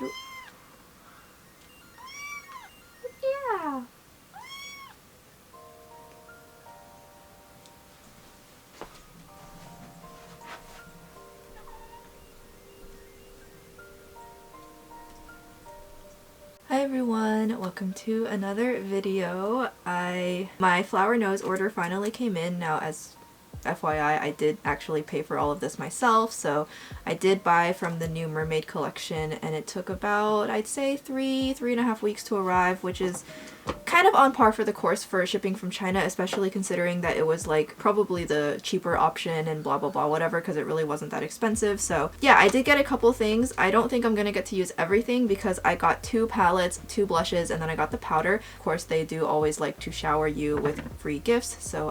Yeah. Hi everyone, welcome to another video. My flower nose order finally came in. Now, as FYI, I did actually pay for all of this myself, so I did buy from the new mermaid collection, and it took about, I'd say, three and a half weeks to arrive, which is kind of on par for the course for shipping from China, especially considering that it was like probably the cheaper option and blah blah blah whatever, because it really wasn't that expensive. So yeah, I did get a couple things. I don't think I'm gonna get to use everything because I got 2 palettes, 2 blushes, and then I got the powder. Of course, they do always like to shower you with free gifts, so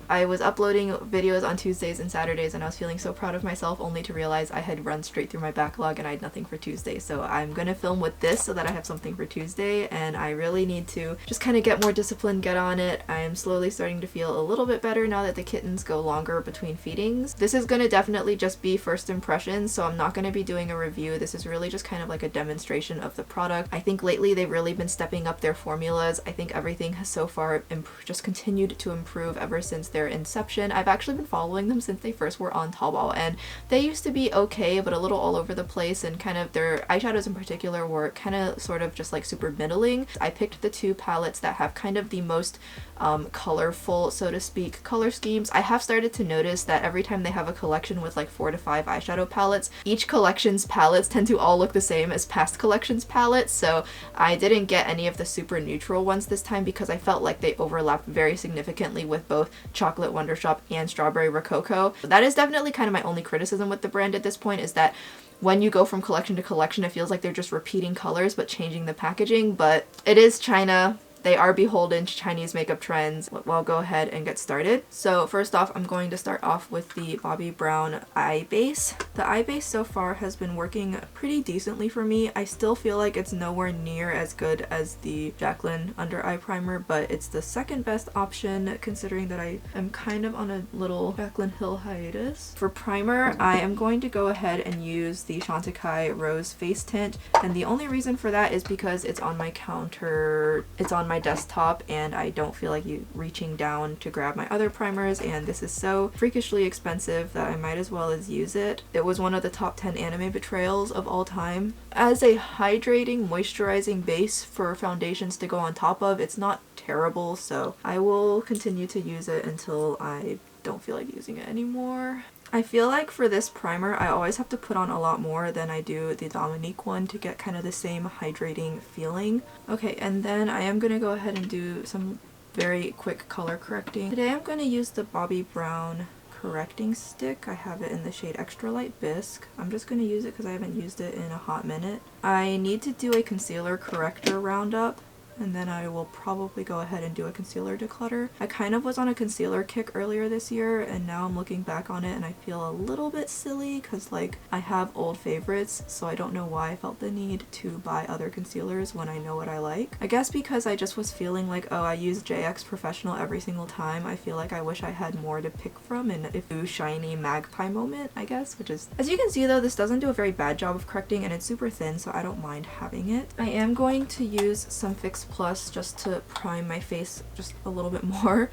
I was uploading videos on Tuesdays and Saturdays, and I was feeling so proud of myself, only to realize I had run straight through my backlog and I had nothing for Tuesday. So I'm gonna film with this so that I have something for Tuesday, and I really need to just kind of get more disciplined, get on it. I'm slowly starting to feel a little bit better now that the kittens go longer between feedings. This is gonna definitely just be first impressions, so I'm not gonna be doing a review. This is really just kind of like a demonstration of the product. I think lately they've really been stepping up their formulas. I think everything has so far just continued to improve ever since their inception. I've actually been following them since they first were on Taobao, and they used to be okay, but a little all over the place, and kind of their eyeshadows in particular were kind of sort of just like super middling. I picked the 2 palettes that have kind of the most colorful, so to speak, color schemes. I have started to notice that every time they have a collection with like 4 to 5 eyeshadow palettes, each collection's palettes tend to all look the same as past collections palettes, so I didn't get any of the super neutral ones this time because I felt like they overlapped very significantly with both Chocolate Wonder Shop and Strawberry Rococo. That is definitely kind of my only criticism with the brand at this point, is that when you go from collection to collection, it feels like they're just repeating colors but changing the packaging. But it is China. They are beholden to Chinese makeup trends. Well, I'll go ahead and get started. So first off, I'm going to start off with the Bobbi Brown eye base. The eye base so far has been working pretty decently for me. I still feel like it's nowhere near as good as the Jaclyn under eye primer, but it's the second best option considering that I am kind of on a little Jaclyn Hill hiatus. For primer, I am going to go ahead and use the Chantecaille Rose Face Tint, and the only reason for that is because it's on my counter, it's on my desktop, and I don't feel like reaching down to grab my other primers, and this is so freakishly expensive that I might as well use it. It was one of the top 10 anime betrayals of all time. As a hydrating, moisturizing base for foundations to go on top of, it's not terrible, so I will continue to use it until I don't feel like using it anymore. I feel like for this primer, I always have to put on a lot more than I do the Dominique one to get kind of the same hydrating feeling. Okay, and then I am going to go ahead and do some very quick color correcting. Today I'm going to use the Bobbi Brown correcting stick. I have it in the shade Extra Light Bisque. I'm just going to use it because I haven't used it in a hot minute. I need to do a concealer corrector roundup, and then I will probably go ahead and do a concealer declutter. I kind of was on a concealer kick earlier this year, and now I'm looking back on it and I feel a little bit silly because like I have old favorites, so I don't know why I felt the need to buy other concealers when I know what I like. I guess because I just was feeling like, oh, I use JX Professional every single time. I feel like I wish I had more to pick from, and if new shiny magpie moment, I guess, which is, as you can see though, this doesn't do a very bad job of correcting, and it's super thin, so I don't mind having it. I am going to use some Fix Plus just to prime my face just a little bit more.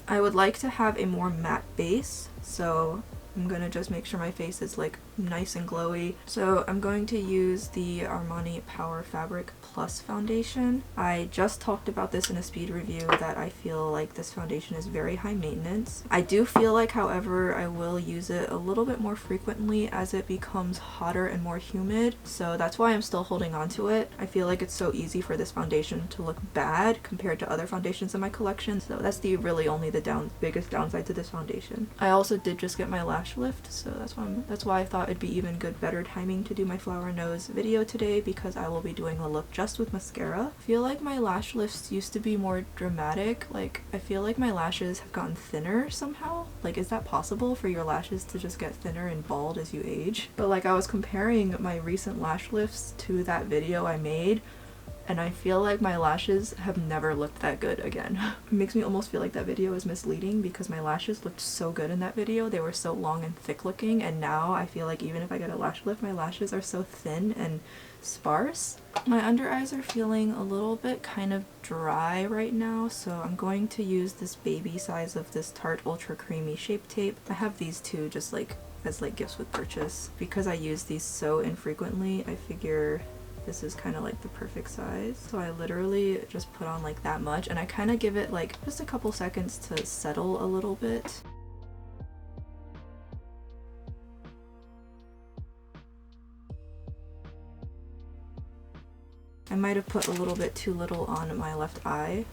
I would like to have a more matte base, so I'm gonna just make sure my face is like nice and glowy. So I'm going to use the Armani Power Fabric Plus foundation. I just talked about this in a speed review that I feel like this foundation is very high maintenance. I do feel like, however, I will use it a little bit more frequently as it becomes hotter and more humid, so that's why I'm still holding on to it. I feel like it's so easy for this foundation to look bad compared to other foundations in my collection, so that's the really only the biggest downside to this foundation. I also did just get my lash lift, so that's why I thought it'd be even better timing to do my flower nose video today, because I will be doing a look just with mascara. I feel like my lash lifts used to be more dramatic. Like, I feel like my lashes have gotten thinner somehow. Like, is that possible for your lashes to just get thinner and bald as you age? But like, I was comparing my recent lash lifts to that video I made. and I feel like my lashes have never looked that good again. It makes me almost feel like that video is misleading because my lashes looked so good in that video. They were so long and thick looking, and now I feel like even if I get a lash lift, my lashes are so thin and sparse. My under eyes are feeling a little bit kind of dry right now, so I'm going to use this baby size of this Tarte Ultra Creamy Shape Tape. I have these two just like as like gifts with purchase. Because I use these so infrequently, I figure this is kind of like the perfect size. So I literally just put on like that much, and I kind of give it like just a couple seconds to settle a little bit. I might have put a little bit too little on my left eye.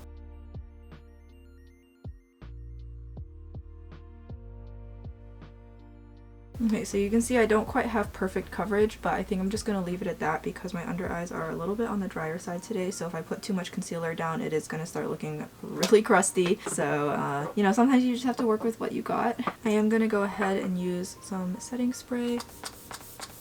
Okay, so you can see I don't quite have perfect coverage, but I think I'm just going to leave it at that because my under eyes are a little bit on the drier side today, so if I put too much concealer down, it is going to start looking really crusty. So, you know, sometimes you just have to work with what you got. I am going to go ahead and use some setting spray.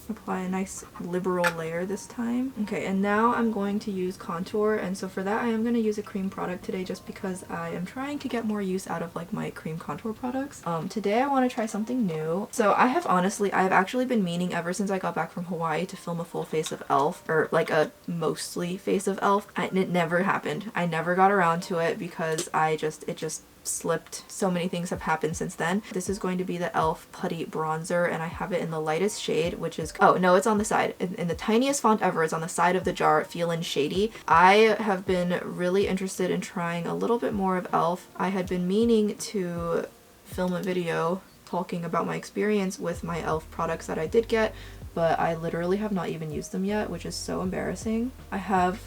Apply a nice liberal layer this time. Okay, and now I'm going to use contour, and so for that I am going to use a cream product today just because I am trying to get more use out of like my cream contour products. Today I want to try something new. So I've actually been meaning ever since I got back from Hawaii to film a full face of E.L.F. or like a mostly face of E.L.F. And it never happened. I never got around to it because it just slipped. So many things have happened since then. This is going to be the E.L.F. Putty Bronzer, and I have it in the lightest shade, which is, oh no, it's on the side. In the tiniest font ever, it's on the side of the jar, Feelin Shady. I have been really interested in trying a little bit more of E.L.F. I had been meaning to film a video talking about my experience with my E.L.F. products that I did get, but I literally have not even used them yet, which is so embarrassing. I have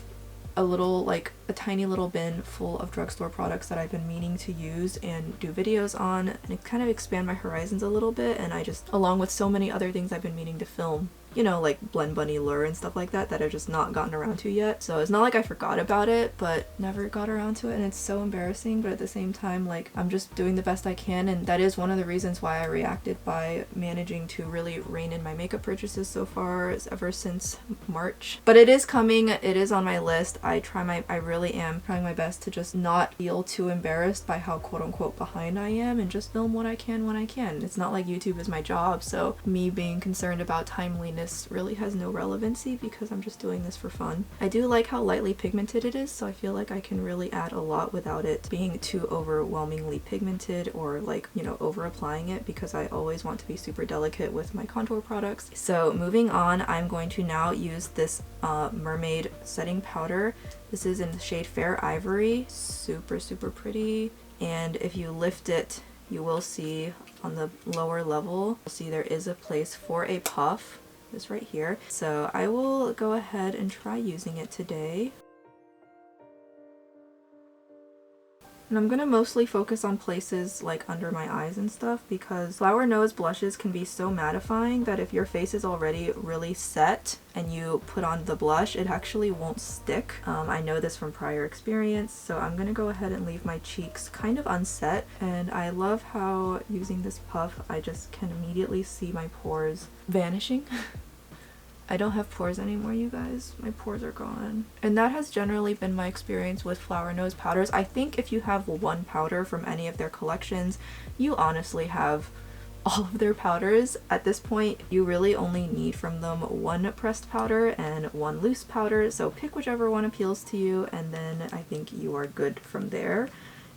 a tiny little bin full of drugstore products that I've been meaning to use and do videos on and kind of expand my horizons a little bit, and I just, along with so many other things I've been meaning to film, you know, like Blend Bunny Lure and stuff like that I've just not gotten around to yet. So it's not like I forgot about it, but never got around to it, and it's so embarrassing, but at the same time, like, I'm just doing the best I can, and that is one of the reasons why I reacted by managing to really rein in my makeup purchases so far ever since March. But it is coming, it is on my list. I really am trying my best to just not feel too embarrassed by how quote-unquote behind I am and just film what I can when I can. It's not like YouTube is my job, so me being concerned about timeliness really has no relevancy because I'm just doing this for fun. I do like how lightly pigmented it is, so I feel like I can really add a lot without it being too overwhelmingly pigmented or like, you know, over applying it, because I always want to be super delicate with my contour products. So moving on, I'm going to now use this Mermaid setting powder. This is in the shade Fair Ivory. Super, super pretty. And if you lift it, you will see on the lower level, you'll see there is a place for a puff. This right here. So I will go ahead and try using it today. And I'm gonna mostly focus on places like under my eyes and stuff, because flower nose blushes can be so mattifying that if your face is already really set and you put on the blush, it actually won't stick. I know this from prior experience, so I'm gonna go ahead and leave my cheeks kind of unset. And I love how using this puff, I just can immediately see my pores vanishing. I don't have pores anymore, you guys. My pores are gone. And that has generally been my experience with flower nose powders. I think if you have one powder from any of their collections, you honestly have all of their powders. At this point, you really only need from them one pressed powder and one loose powder, so pick whichever one appeals to you, and then I think you are good from there.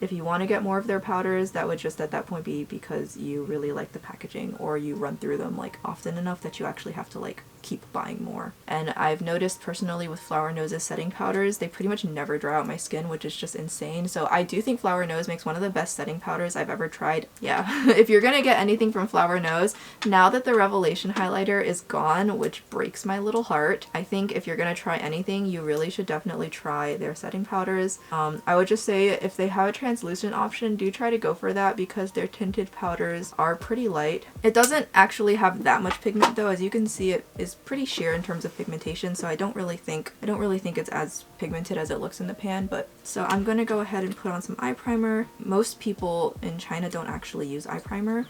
If you want to get more of their powders, that would just at that point be because you really like the packaging, or you run through them like often enough that you actually have to like keep buying more. And I've noticed personally with Flower Nose's setting powders, they pretty much never dry out my skin, which is just insane. So I do think Flower Nose makes one of the best setting powders I've ever tried. Yeah, if you're gonna get anything from Flower Nose, now that the Revelation highlighter is gone, which breaks my little heart, I think if you're gonna try anything, you really should definitely try their setting powders. I would just say if they have a translucent option, do try to go for that, because their tinted powders are pretty light. It doesn't actually have that much pigment though. As you can see, it is pretty sheer in terms of pigmentation, so I don't really think it's as pigmented as it looks in the pan. But so I'm gonna go ahead and put on some eye primer. Most people in China don't actually use eye primer.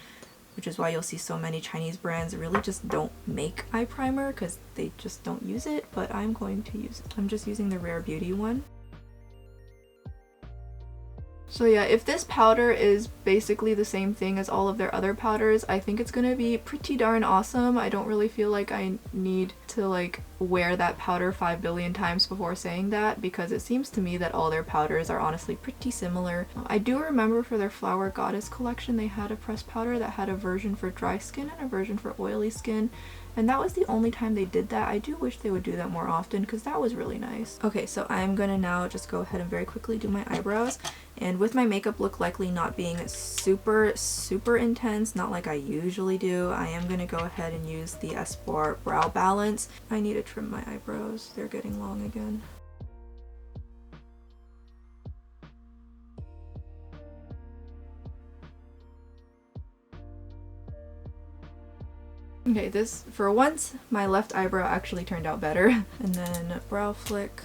which is why you'll see so many Chinese brands really just don't make eye primer because they just don't use it, but I'm going to use it. I'm just using the Rare Beauty one. So yeah, if this powder is basically the same thing as all of their other powders, I think it's gonna be pretty darn awesome. I don't really feel like I need to like wear that powder 5 billion times before saying that, because it seems to me that all their powders are honestly pretty similar. I do remember for their Flower Goddess collection they had a pressed powder that had a version for dry skin and a version for oily skin. And that was the only time they did that. I do wish they would do that more often because that was really nice. Okay, so I'm gonna now just go ahead and very quickly do my eyebrows. And with my makeup look likely not being super intense, not like I usually do, I am gonna go ahead and use the ESPOIR Brow Balance. I need to trim my eyebrows. They're getting long again. Okay, this, for once, my left eyebrow actually turned out better. And then brow flick.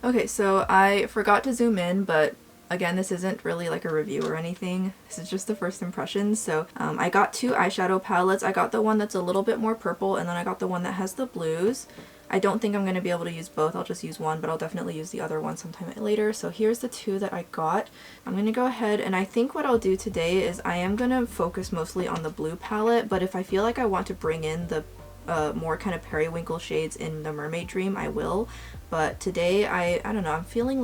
Okay, so I forgot to zoom in, but again, this isn't really like a review or anything. This is just the first impressions. So I got two eyeshadow palettes. I got the one that's a little bit more purple, and then I got the one that has the blues. I don't think I'm going to be able to use both. I'll just use one, but I'll definitely use the other one sometime later. So here's the two that I got. I'm going to go ahead, and I think what I'll do today is I am going to focus mostly on the blue palette, but if I feel like I want to bring in the more kind of periwinkle shades in the Mermaid Dream, I will. But today I don't know, I'm feeling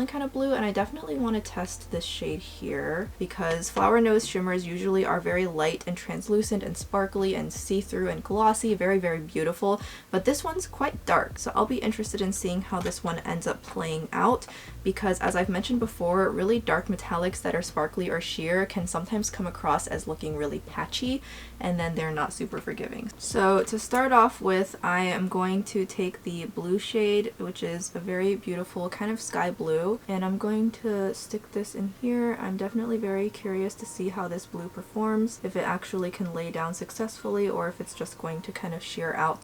kind of blue, and I definitely want to test this shade here because Flower Nose shimmers usually are very light and translucent and sparkly and see-through and glossy, very beautiful, but this one's quite dark, so I'll be interested in seeing how this one ends up playing out, because as I've mentioned before, really dark metallics that are sparkly or sheer can sometimes come across as looking really patchy, and then they're not super forgiving. So to start off with, I am going to take the blue shade, which is a very beautiful kind of sky blue, and I'm going to stick this in here. I'm definitely very curious to see how this blue performs, if it actually can lay down successfully or if it's just going to kind of sheer out.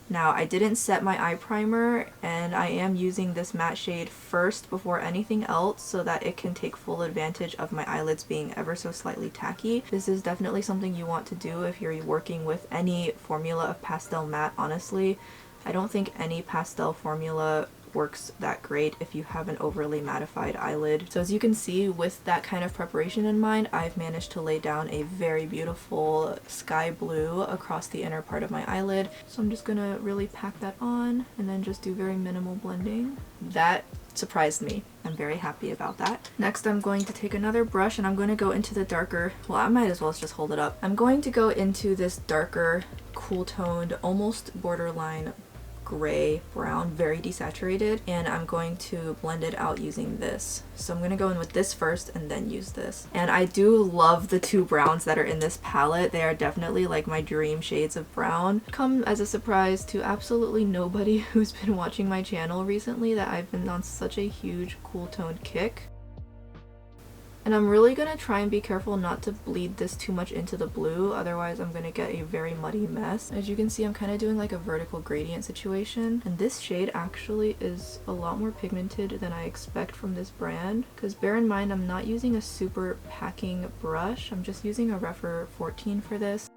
Now, I didn't set my eye primer, and I am using this matte shade first before anything else so that it can take full advantage of my eyelids being ever so slightly tacky. This is definitely something you want to do if you're working with any formula of pastel matte, honestly. I don't think any pastel formula works that great if you have an overly mattified eyelid. So as you can see, with that kind of preparation in mind, I've managed to lay down a very beautiful sky blue across the inner part of my eyelid. So I'm just gonna really pack that on and then just do very minimal blending. That surprised me. I'm very happy about that. Next, I'm going to take another brush and I'm going to go into the darker, well, I might as well just hold it up. I'm going to go into this darker, cool toned, almost borderline gray brown, very desaturated, and I'm going to blend it out using this. So I'm going to go in with this first and then use this. And I do love the two browns that are in this palette. They are definitely like my dream shades of brown. Come as a surprise to absolutely nobody who's been watching my channel recently that I've been on such a huge cool toned kick. And I'm really going to try and be careful not to bleed this too much into the blue, otherwise I'm going to get a very muddy mess. As you can see, I'm kind of doing like a vertical gradient situation, and this shade actually is a lot more pigmented than I expect from this brand, because bear in mind I'm not using a super packing brush, I'm just using a Rephr 14 for this.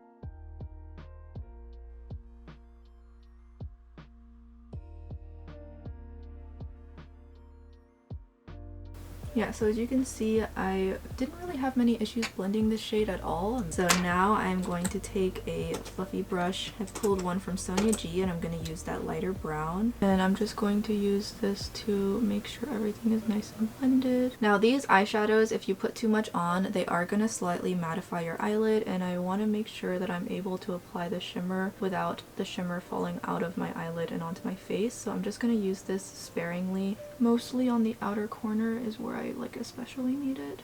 Yeah, so as you can see, I didn't really have many issues blending this shade at all. So now I'm going to take a fluffy brush. I've pulled one from Sonia G and I'm going to use that lighter brown. And I'm just going to use this to make sure everything is nice and blended. Now these eyeshadows, if you put too much on, they are going to slightly mattify your eyelid, and I want to make sure that I'm able to apply the shimmer without the shimmer falling out of my eyelid and onto my face. So I'm just going to use this sparingly. Mostly on the outer corner is where I like especially need it.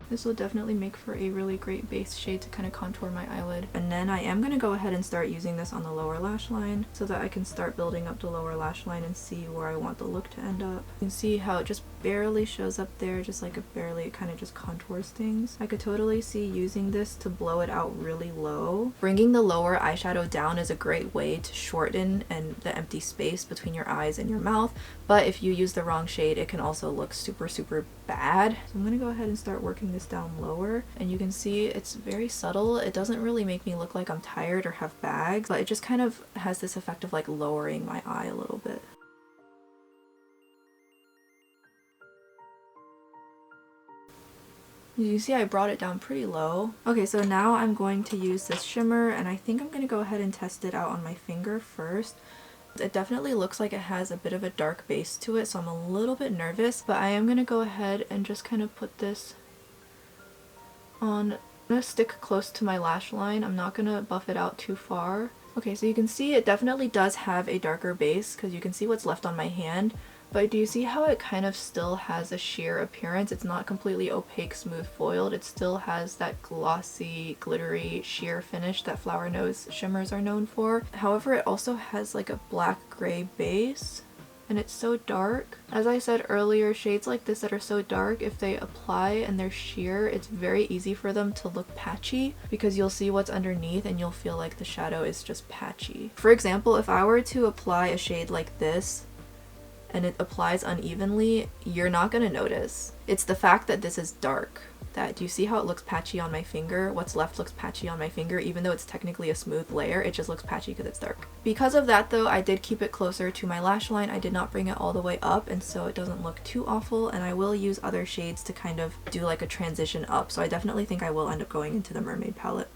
This will definitely make for a really great base shade to kind of contour my eyelid. And then I am going to go ahead and start using this on the lower lash line so that I can start building up the lower lash line and see where I want the look to end up. You can see how it just barely shows up there, just like barely, it kind of just contours things. I could totally see using this to blow it out really low. Bringing the lower eyeshadow down is a great way to shorten and the empty space between your eyes and your mouth, but if you use the wrong shade, it can also look super bad. So I'm gonna go ahead and start working this down lower, and you can see it's very subtle. It doesn't really make me look like I'm tired or have bags, but it just kind of has this effect of like lowering my eye a little bit. You see I brought it down pretty low. Okay, so now I'm going to use this shimmer, and I think I'm going to go ahead and test it out on my finger first. It definitely looks like it has a bit of a dark base to it, so I'm a little bit nervous, but I am going to go ahead and just kind of put this on. I'm going to stick close to my lash line. I'm not going to buff it out too far. Okay, so you can see it definitely does have a darker base because you can see what's left on my hand. But do you see how it kind of still has a sheer appearance? It's not completely opaque, smooth foiled. It still has that glossy, glittery, sheer finish that Flower Nose shimmers are known for. However, it also has like a black-gray base, and it's so dark. As I said earlier, shades like this that are so dark, if they apply and they're sheer, it's very easy for them to look patchy because you'll see what's underneath and you'll feel like the shadow is just patchy. For example, if I were to apply a shade like this, and it applies unevenly, you're not gonna notice. It's the fact that this is dark. Do you see how it looks patchy on my finger? What's left looks patchy on my finger, even though it's technically a smooth layer, it just looks patchy because it's dark. Because of that though, I did keep it closer to my lash line. I did not bring it all the way up, and so it doesn't look too awful, and I will use other shades to kind of do like a transition up, so I definitely think I will end up going into the Mermaid palette.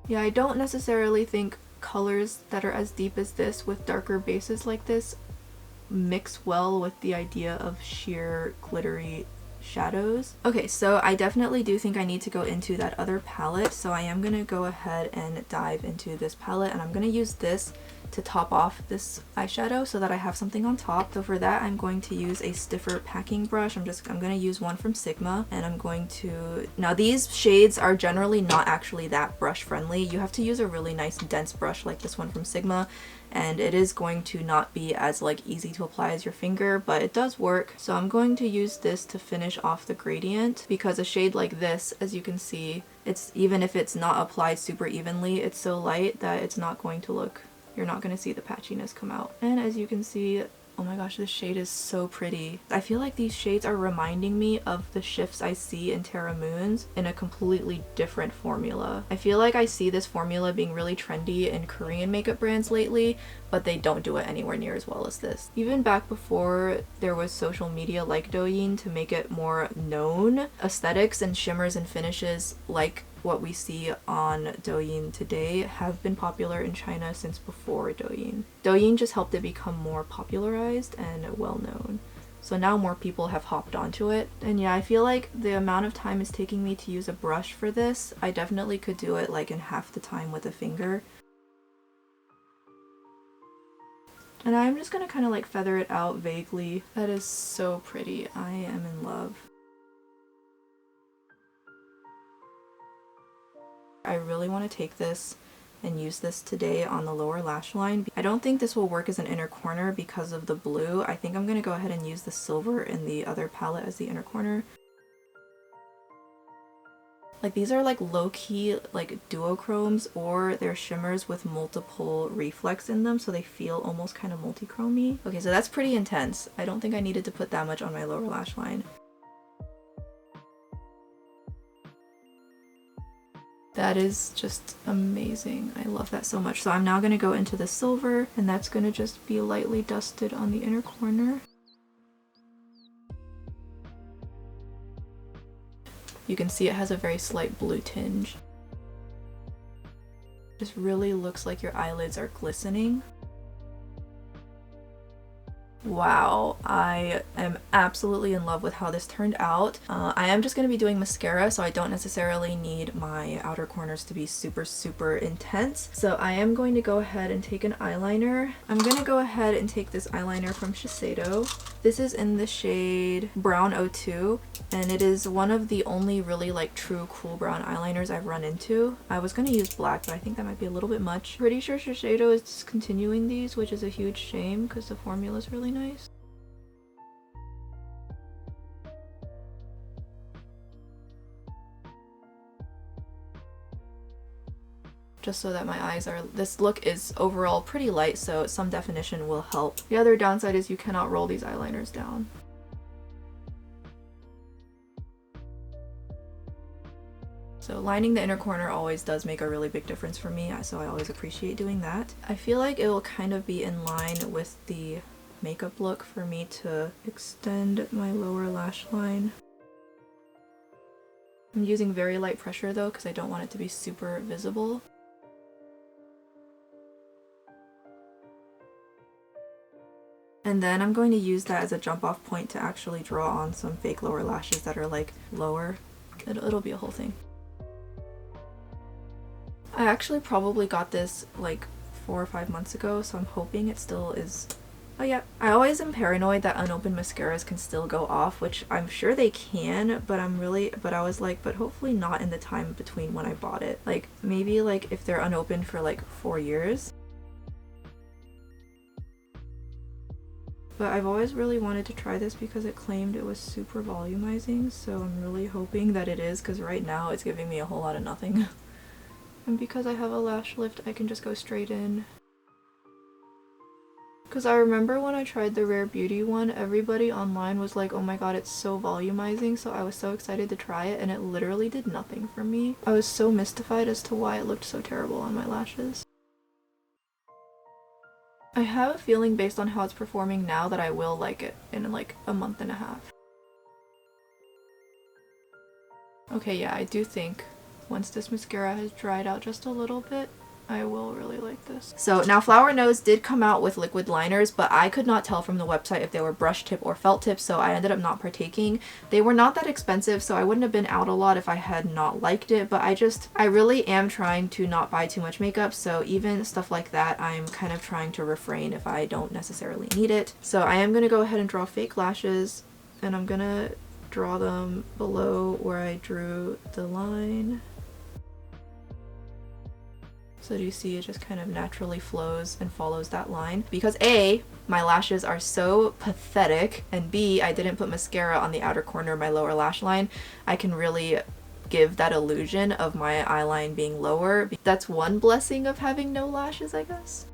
Yeah, I don't necessarily think colors that are as deep as this with darker bases like this mix well with the idea of sheer glittery shadows. Okay, so I definitely do think I need to go into that other palette, so I am gonna go ahead and dive into this palette, and I'm gonna use this to top off this eyeshadow so that I have something on top. So for that, I'm going to use a stiffer packing brush. I'm going to use one from Sigma, and I'm going to... Now these shades are generally not actually that brush friendly. You have to use a really nice dense brush like this one from Sigma, and it is going to not be as like easy to apply as your finger, but it does work. So I'm going to use this to finish off the gradient, because a shade like this, as you can see, it's, even if it's not applied super evenly, it's so light that it's not going to look... You're not going to see the patchiness come out. And as you can see, oh my gosh, this shade is so pretty. I feel like these shades are reminding me of the shifts I see in Terra Moons in a completely different formula. I feel like I see this formula being really trendy in Korean makeup brands lately, but they don't do it anywhere near as well as this. Even back before there was social media like Douyin to make it more known, aesthetics and shimmers and finishes like what we see on Douyin today have been popular in China since before Douyin. Douyin just helped it become more popularized and well known. So now more people have hopped onto it. And yeah, I feel like the amount of time it's taking me to use a brush for this, I definitely could do it like in half the time with a finger. And I'm just gonna kind of like feather it out vaguely. That is so pretty. I am in love. I really want to take this and use this today on the lower lash line. I don't think this will work as an inner corner because of the blue. I think I'm going to go ahead and use the silver in the other palette as the inner corner. Like, these are like low-key like duochromes, or they're shimmers with multiple reflex in them, so they feel almost kind of multi-chrome-y. Okay, so that's pretty intense. I don't think I needed to put that much on my lower lash line. That is just amazing. I love that so much. So I'm now going to go into the silver, and that's going to just be lightly dusted on the inner corner. You can see it has a very slight blue tinge. Just really looks like your eyelids are glistening. Wow, I I'm absolutely in love with how this turned out. I am just going to be doing mascara, so I don't necessarily need my outer corners to be super intense. So I am going to go ahead and take an eyeliner. I'm going to go ahead and take this eyeliner from Shiseido. This is in the shade Brown 02, and it is one of the only really like true cool brown eyeliners I've run into. I was going to use black, but I think that might be a little bit much. Pretty sure Shiseido is discontinuing these, which is a huge shame because the formula is really nice. Just so that my eyes are, this look is overall pretty light, so some definition will help. The other downside is you cannot roll these eyeliners down. So lining the inner corner always does make a really big difference for me, so I always appreciate doing that. I feel like it will kind of be in line with the makeup look for me to extend my lower lash line. I'm using very light pressure though because I don't want it to be super visible. And then I'm going to use that as a jump off point to actually draw on some fake lower lashes that are like lower. It'll be a whole thing. I actually probably got this like 4 or 5 months ago, so I'm hoping it still is. Oh yeah, I always am paranoid that unopened mascaras can still go off, which I'm sure they can, but I was like, but hopefully not in the time between when I bought it. Like maybe like if they're unopened for like 4 years. But I've always really wanted to try this because it claimed it was super volumizing, so I'm really hoping that it is, because right now it's giving me a whole lot of nothing. And because I have a lash lift, I can just go straight in. Because I remember when I tried the Rare Beauty one, everybody online was like, oh my god, it's so volumizing, so I was so excited to try it, and it literally did nothing for me. I was so mystified as to why it looked so terrible on my lashes. I have a feeling based on how it's performing now that I will like it in like a month and a half. Okay, yeah, I do think once this mascara has dried out just a little bit, I will really like this. So now Flower Nose did come out with liquid liners, but I could not tell from the website if they were brush tip or felt tip, so I ended up not partaking. They were not that expensive, so I wouldn't have been out a lot if I had not liked it, but I really am trying to not buy too much makeup, so even stuff like that I'm kind of trying to refrain if I don't necessarily need it. So I am going to go ahead and draw fake lashes, and I'm going to draw them below where I drew the line. So do you see it just kind of naturally flows and follows that line? Because A, my lashes are so pathetic, and B, I didn't put mascara on the outer corner of my lower lash line. I can really give that illusion of my eyeline being lower. That's one blessing of having no lashes, I guess.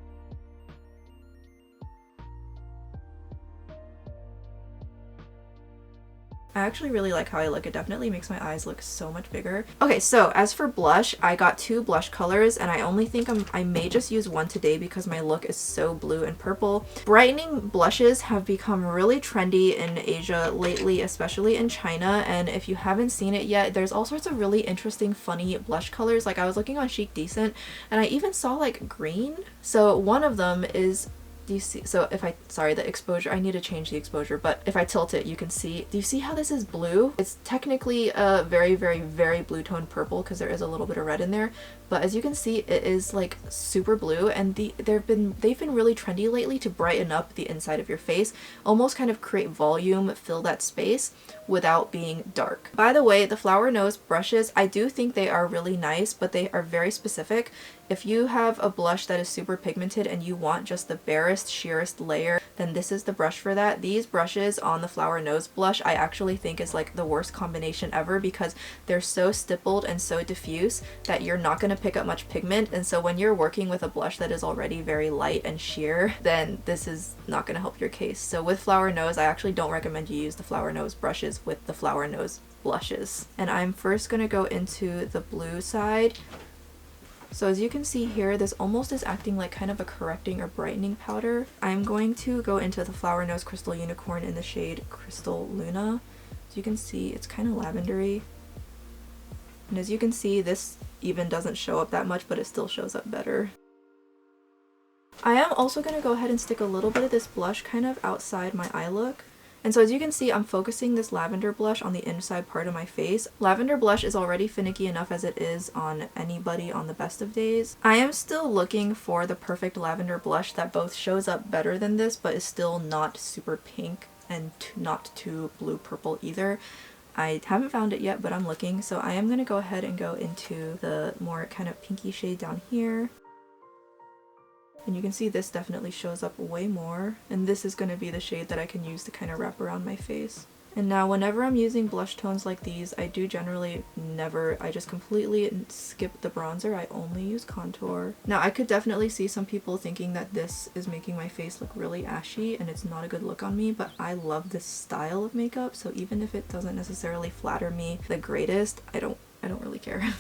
I actually really like how I look. It definitely makes my eyes look so much bigger. Okay, so as for blush, I got 2 blush colors, and I only think I may just use one today because my look is so blue and purple. Brightening blushes have become really trendy in Asia lately, especially in China, and if you haven't seen it yet, there's all sorts of really interesting, funny blush colors. Like I was looking on Chic Decent, and I even saw like green. So one of them is, do you see, so if sorry, the exposure, I need to change the exposure, but if I tilt it, you can see, do you see how this is blue? It's technically a very blue tone purple because there is a little bit of red in there, but as you can see, it is like super blue, and they've been really trendy lately to brighten up the inside of your face, almost kind of create volume, fill that space without being dark. By the way, the Flower Nose brushes, I do think they are really nice, but they are very specific. If you have a blush that is super pigmented and you want just the barest, sheerest layer, then this is the brush for that. These brushes on the Flower Nose blush I actually think is like the worst combination ever because they're so stippled and so diffuse that you're not going to pick up much pigment, and so when you're working with a blush that is already very light and sheer, then this is not going to help your case. So with Flower Nose, I actually don't recommend you use the Flower Nose brushes with the Flower Nose blushes. And I'm first going to go into the blue side. So as you can see here, this almost is acting like kind of a correcting or brightening powder. I'm going to go into the Flower Nose Crystal Unicorn in the shade Crystal Luna. As you can see, it's kind of lavendery. And as you can see, this even doesn't show up that much, but it still shows up better. I am also going to go ahead and stick a little bit of this blush kind of outside my eye look. And so as you can see, I'm focusing this lavender blush on the inside part of my face. Lavender blush is already finicky enough as it is on anybody on the best of days. I am still looking for the perfect lavender blush that both shows up better than this but is still not super pink and not too blue purple either. I haven't found it yet, but I'm looking, so I am going to go ahead and go into the more kind of pinky shade down here. And you can see this definitely shows up way more, and this is going to be the shade that I can use to kind of wrap around my face. And now whenever I'm using blush tones like these, I do generally I just completely skip the bronzer. I only use contour. Now I could definitely see some people thinking that this is making my face look really ashy and it's not a good look on me, but I love this style of makeup, so even if it doesn't necessarily flatter me the greatest, I don't really care.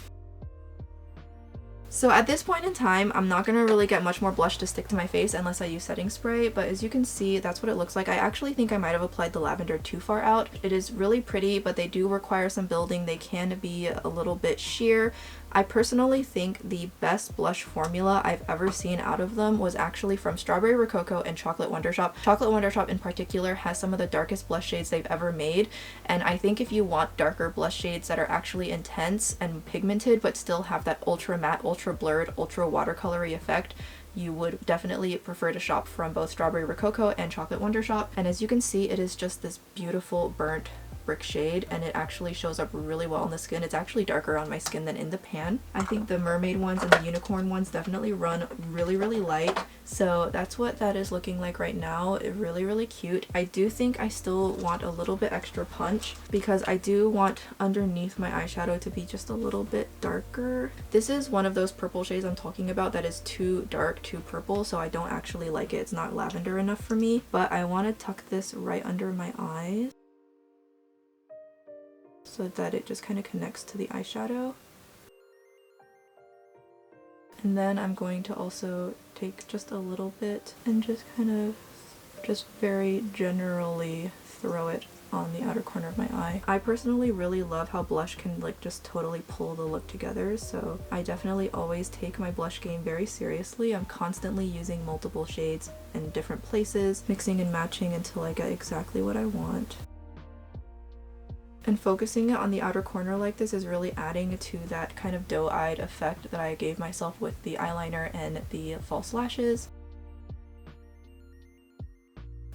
So at this point in time, I'm not going to really get much more blush to stick to my face unless I use setting spray, but as you can see, that's what it looks like. I actually think I might have applied the lavender too far out. It is really pretty, but they do require some building. They can be a little bit sheer. I personally think the best blush formula I've ever seen out of them was actually from Strawberry Rococo and Chocolate Wonder Shop. Chocolate Wonder Shop in particular has some of the darkest blush shades they've ever made, and I think if you want darker blush shades that are actually intense and pigmented but still have that ultra matte, ultra blurred, ultra watercolory effect, you would definitely prefer to shop from both Strawberry Rococo and Chocolate Wonder Shop. And as you can see, it is just this beautiful burnt brick shade, and it actually shows up really well on the skin. It's actually darker on my skin than in the pan. I think the mermaid ones and the unicorn ones definitely run really light, so that's what that is looking like right now. Really cute. I do think I still want a little bit extra punch because I do want underneath my eyeshadow to be just a little bit darker. This is one of those purple shades I'm talking about that is too dark, too purple, so I don't actually like it. It's not lavender enough for me, but I want to tuck this right under my eyes so that it just kind of connects to the eyeshadow. And then I'm going to also take just a little bit and just kind of very generally throw it on the outer corner of my eye. I personally really love how blush can like just totally pull the look together, so I definitely always take my blush game very seriously. I'm constantly using multiple shades in different places, mixing and matching until I get exactly what I want. And focusing it on the outer corner like this is really adding to that kind of doe-eyed effect that I gave myself with the eyeliner and the false lashes.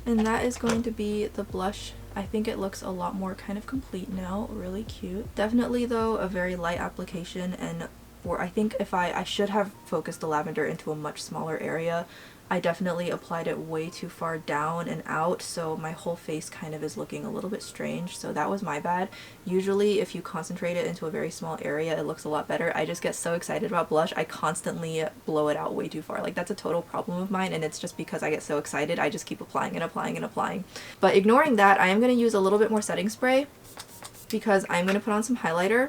And that is going to be the blush. I think it looks a lot more kind of complete now, really cute. Definitely though a very light application, and I think if I should have focused the lavender into a much smaller area. I definitely applied it way too far down and out, so my whole face kind of is looking a little bit strange, so that was my bad. Usually if you concentrate it into a very small area, it looks a lot better. I just get so excited about blush, I constantly blow it out way too far. Like, that's a total problem of mine, and it's just because I get so excited, I just keep applying and applying and applying. But ignoring that, I am going to use a little bit more setting spray because I'm going to put on some highlighter.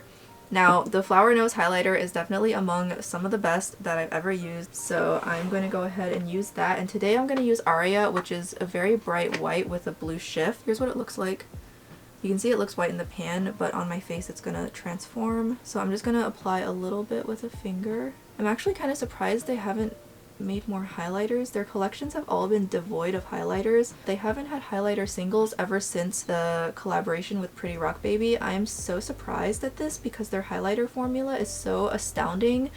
Now, the Flower Nose highlighter is definitely among some of the best that I've ever used, so I'm going to go ahead and use that. And today I'm going to use Aria, which is a very bright white with a blue shift. Here's what it looks like. You can see it looks white in the pan, but on my face it's going to transform. So I'm just going to apply a little bit with a finger. I'm actually kind of surprised they haven't made more highlighters. Their collections have all been devoid of highlighters. They haven't had highlighter singles ever since the collaboration with Pretty Rock Baby. I am so surprised at this because their highlighter formula is so astounding.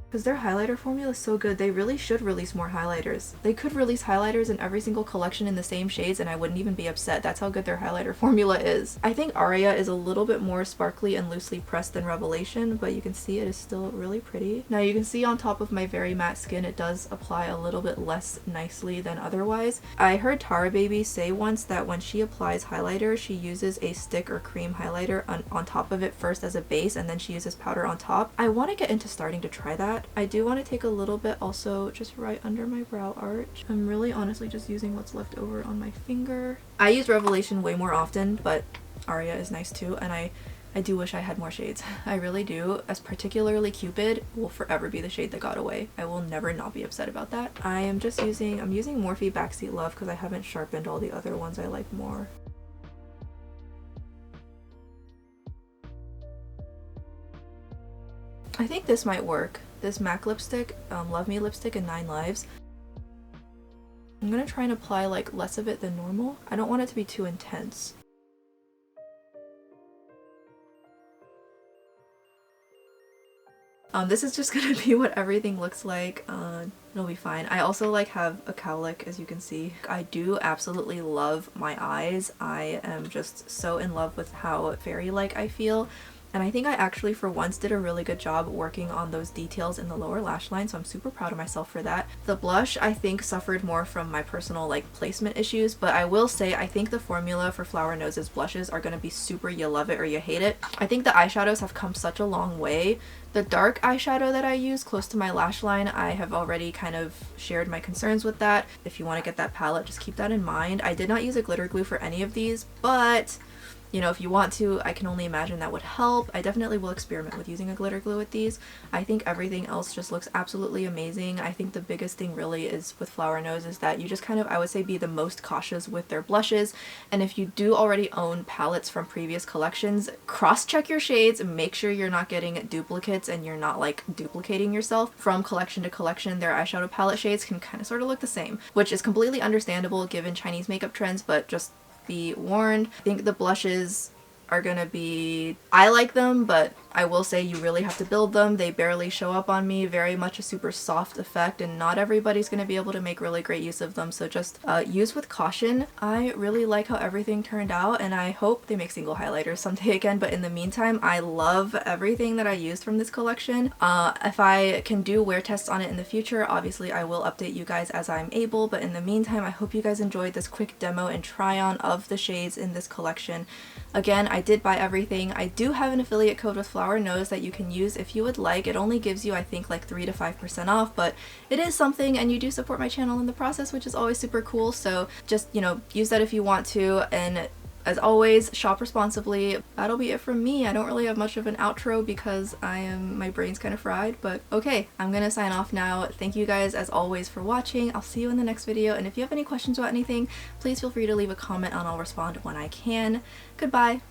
Because their highlighter formula is so good, they really should release more highlighters. They could release highlighters in every single collection in the same shades and I wouldn't even be upset. That's how good their highlighter formula is. I think Aria is a little bit more sparkly and loosely pressed than Revelation, but you can see it is still really pretty. Now you can see on top of my very matte skin it does apply a little bit less nicely than otherwise. I heard Tara Baby say once that when she applies highlighter, she uses a stick or cream highlighter on top of it first as a base, and then she uses powder on top. I want to get into starting to try that. I do want to take a little bit also just right under my brow arch. I'm really honestly just using what's left over on my finger. I use Revelation way more often, but Aria is nice too, and I do wish I had more shades. I really do, as particularly Cupid will forever be the shade that got away. I will never not be upset about that. I'm using Morphe Backseat Love because I haven't sharpened all the other ones I like more. I think this might work. This MAC lipstick, Love Me lipstick in 9 Lives. I'm gonna try and apply like less of it than normal. I don't want it to be too intense. This is just gonna be what everything looks like. It'll be fine. I also like have a cowlick, as you can see. I do absolutely love my eyes. I am just so in love with how fairy-like I feel. And I think I actually for once did a really good job working on those details in the lower lash line, so I'm super proud of myself for that. The blush I think suffered more from my personal like placement issues, but I will say I think the formula for Flower Nose's blushes are going to be super you love it or you hate it. I think the eyeshadows have come such a long way. The dark eyeshadow that I use close to my lash line, I have already kind of shared my concerns with that. If you want to get that palette, just keep that in mind. I did not use a glitter glue for any of these, but you know, if you want to, I can only imagine that would help. I definitely will experiment with using a glitter glue with these. I think everything else just looks absolutely amazing. I think the biggest thing really is with Flower Nose is that you just kind of, I would say, be the most cautious with their blushes. And if you do already own palettes from previous collections, cross-check your shades and make sure you're not getting duplicates and you're not like duplicating yourself. From collection to collection, their eyeshadow palette shades can kind of sort of look the same, which is completely understandable given Chinese makeup trends, but just be warned. I think the blushes are gonna be, I like them, but I will say you really have to build them. They barely show up on me, very much a super soft effect, and not everybody's gonna be able to make really great use of them, so just use with caution. I really like how everything turned out, and I hope they make single highlighters someday again, but in the meantime, I love everything that I used from this collection. If I can do wear tests on it in the future, obviously I will update you guys as I'm able, but in the meantime, I hope you guys enjoyed this quick demo and try on of the shades in this collection. Again, I did buy everything. I do have an affiliate code with Flower Nose that you can use if you would like. It only gives you, I think, like 3 to 5% off, but it is something, and you do support my channel in the process, which is always super cool. So just, you know, use that if you want to, and as always, shop responsibly. That'll be it from me. I don't really have much of an outro because my brain's kind of fried, but okay, I'm gonna sign off now. Thank you guys as always for watching. I'll see you in the next video, and if you have any questions about anything, please feel free to leave a comment and I'll respond when I can. Goodbye!